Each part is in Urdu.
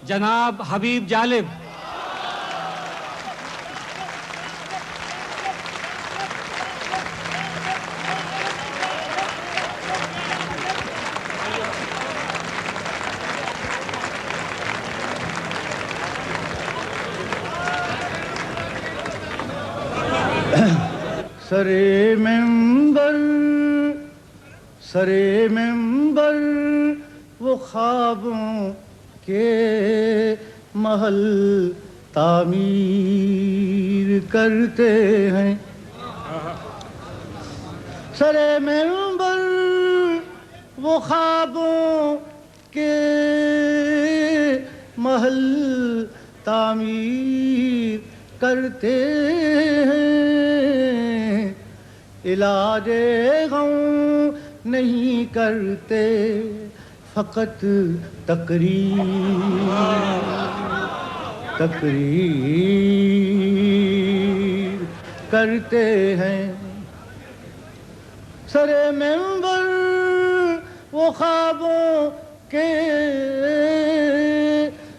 جناب حبیب جالب۔ سرے ممبر وہ خوابوں کے محل تعمیر کرتے ہیں۔ سرے ممبر وہ خوابوں کے محل تعمیر کرتے ہیں۔ علاج غم نہیں کرتے، فقط تقریر کرتے ہیں۔ سرے ممبر وہ خوابوں کے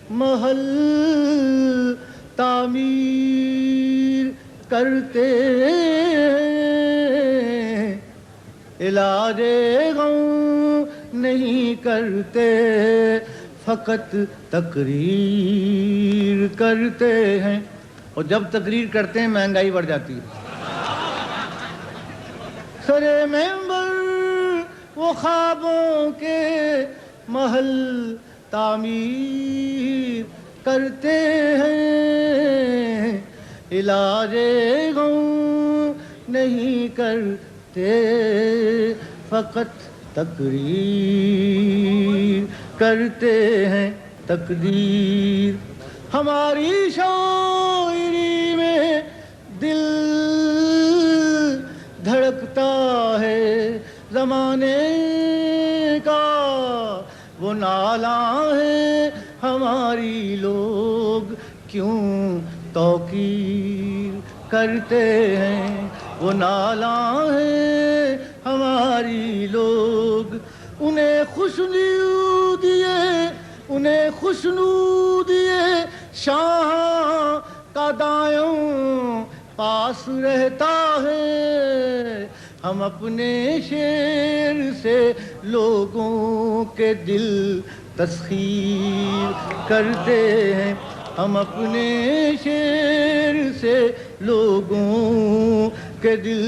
محل تعمیر کرتے ہیں۔ علاج غم نہیں کرتے، فقط تقریر کرتے ہیں۔ اور جب تقریر کرتے ہیں مہنگائی بڑھ جاتی ہے۔ سرے ممبر وہ خوابوں کے محل تعمیر کرتے ہیں۔ علاج غم نہیں کرتے، فقط تقریر کرتے ہیں۔ تقدیر ہماری شاعری میں دل دھڑکتا ہے، زمانے کا وہ نالاں ہے، ہماری لوگ کیوں توقیر کرتے ہیں۔ وہ نالاں ہے ہماری لوگ، انہیں خوشنو دیے شاہ کا دایوں پاس رہتا ہے۔ ہم اپنے شعر سے لوگوں کے دل تسخیر کرتے ہیں۔ ہم اپنے شعر سے لوگوں کے دل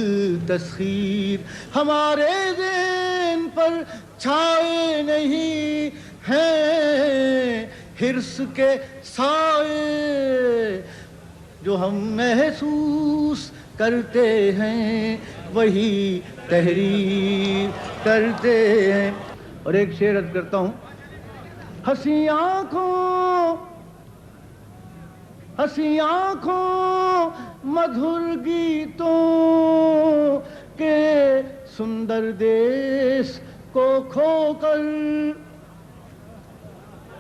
تسخیر، ہمارے ذہن پر چھائے نہیں ہیں حرص کے سائے، جو ہم محسوس کرتے ہیں وہی تحریر کرتے ہیں۔ اور ایک شعر عرض کرتا ہوں۔ ہنسی آنکھوں مدھر گیتوں کے سندر دیس کو کھو کر،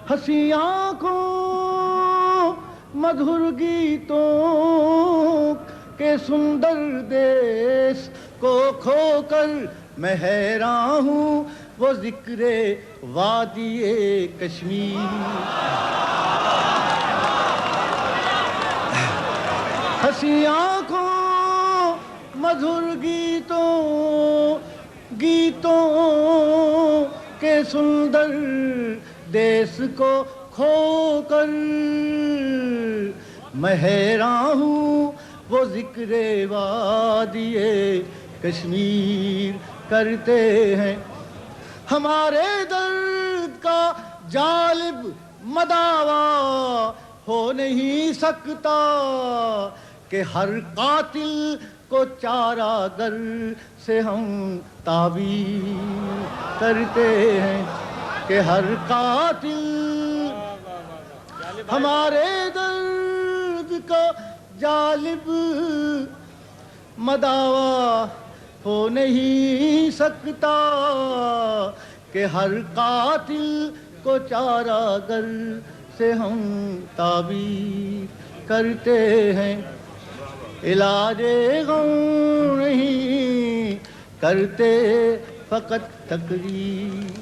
ہنسی آنکھوں مدھر گیتوں کے سندر دیس کو کھو کر، میں حیراں ہوں وہ ذکر وادی کشمیر۔ ہنسی آنکھوں مدھر گیتوں کے سندر دیس کو کھو کر، میں حیراں ہوں وہ ذکر وادی کشمیر کرتے ہیں۔ ہمارے درد کا جالب مداوا ہو نہیں سکتا کہ ہر قاتل کو چارہ گر سے ہم تعبیر کرتے ہیں، کہ ہر قاتل ہمارے درد کا جالب مداوا ہو نہیں سکتا کہ ہر قاتل کو چارہ گر سے ہم تعبیر کرتے ہیں۔ علاج غم نہیں کرتے، فقط تقریر